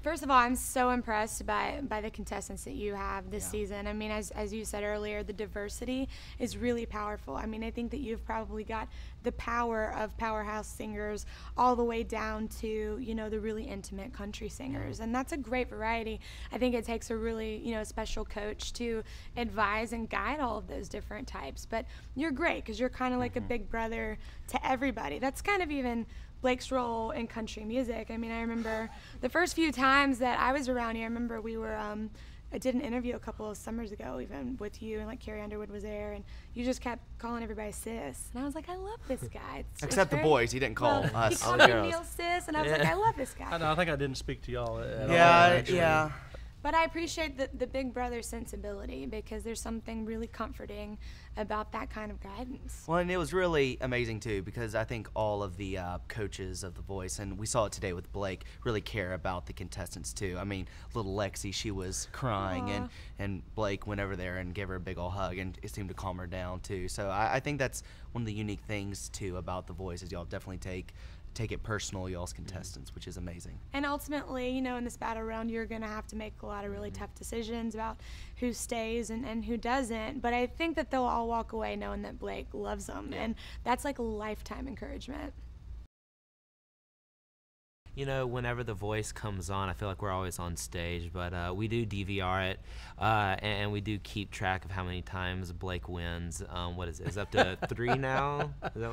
First of all, I'm so impressed by the contestants that you have this season. I mean, as you said earlier, the diversity is really powerful. I mean, I think that you've probably got the power of powerhouse singers all the way down to, you know, the really intimate country singers. And that's a great variety. I think it takes a really, you know, special coach to advise and guide all of those different types. But you're great because you're kind of like a big brother to everybody. That's kind of even Blake's role in country music. I mean, I remember the first few times that I was around here, I remember we were, I did an interview a couple of summers ago even with you, and like Carrie Underwood was there, and you just kept calling everybody sis. And I was like, I love this guy. Except the boys, he didn't call us. He called me Neil sis, and I was like, I love this guy. I think I didn't speak to y'all at all. Yeah. But I appreciate the big brother sensibility because there's something really comforting about that kind of guidance. Well, and it was really amazing too because I think all of the coaches of The Voice, and we saw it today with Blake, really care about the contestants too. I mean, little Lexi, she was crying, and Blake went over there and gave her a big old hug, and it seemed to calm her down too. So I think that's one of the unique things too about The Voice is y'all definitely take it personal, y'all's contestants, which is amazing. And ultimately, you know, in this battle round, you're going to have to make a lot of really tough decisions about who stays and who doesn't. But I think that they'll all walk away knowing that Blake loves them, and that's like a lifetime encouragement. You know, whenever The Voice comes on, I feel like we're always on stage, but we do DVR it, and we do keep track of how many times Blake wins. What is it? It's up to 3 now?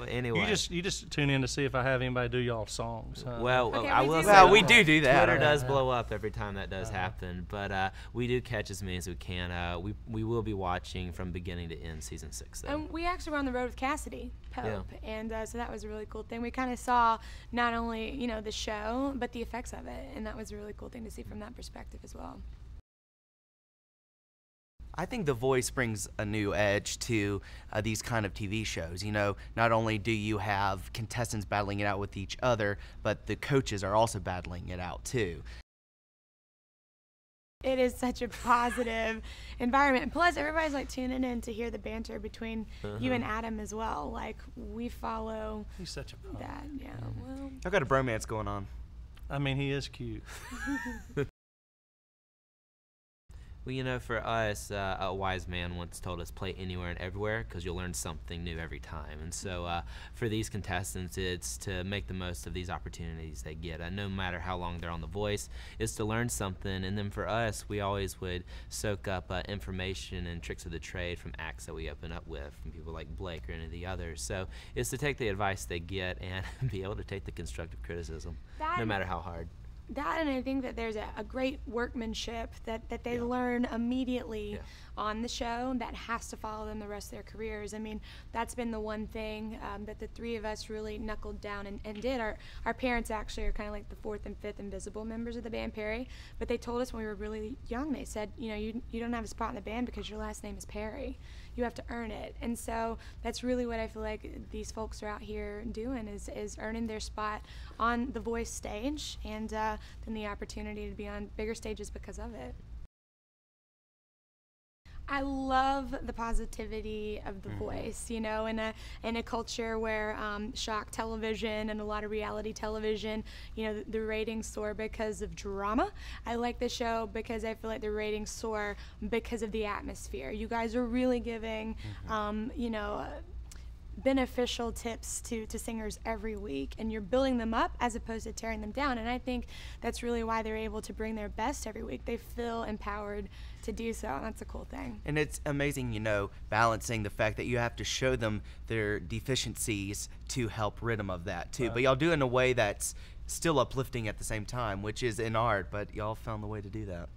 Anyway. You just tune in to see if I have anybody do y'all songs. Huh? Well, okay, I will say we do that. Twitter does blow up every time that does happen, but we do catch as many as we can. We will be watching from beginning to end season 6. Though. And we actually were on the road with Cassidy Pope, and so that was a really cool thing. We kind of saw not only, you know, the show, but the effects of it, and that was a really cool thing to see from that perspective as well. I think The Voice brings a new edge to these kind of TV shows. You know, not only do you have contestants battling it out with each other, but the coaches are also battling it out too. It is such a positive environment. Plus, everybody's like tuning in to hear the banter between you and Adam as well. Like, we follow He's such a punk. that. Yeah, well. Y'all got a bromance going on. I mean, he is cute. Well, you know, for us, a wise man once told us, play anywhere and everywhere because you'll learn something new every time. And so for these contestants, it's to make the most of these opportunities they get. No matter how long they're on The Voice, it's to learn something. And then for us, we always would soak up information and tricks of the trade from acts that we open up with, from people like Blake or any of the others. So it's to take the advice they get and be able to take the constructive criticism, no matter how hard. That, and I think that there's a great workmanship that they learn immediately on the show that has to follow them the rest of their careers. I mean, that's been the one thing that the three of us really knuckled down and did. Our parents actually are kind of like the 4th and 5th invisible members of the band Perry, but they told us when we were really young, they said, you know, you don't have a spot in the band because your last name is Perry. You have to earn it. And so that's really what I feel like these folks are out here doing is earning their spot on the Voice stage, and then the opportunity to be on bigger stages because of it. I love the positivity of The Voice, you know, in a culture where shock television and a lot of reality television, you know, the ratings soar because of drama. I like the show because I feel like the ratings soar because of the atmosphere. You guys are really giving, you know, beneficial tips to singers every week, and you're building them up as opposed to tearing them down, and I think that's really why they're able to bring their best every week. They feel empowered to do so, and that's a cool thing. And it's amazing, you know, balancing the fact that you have to show them their deficiencies to help rid them of that too, but y'all do it in a way that's still uplifting at the same time, which is in art, but y'all found the way to do that.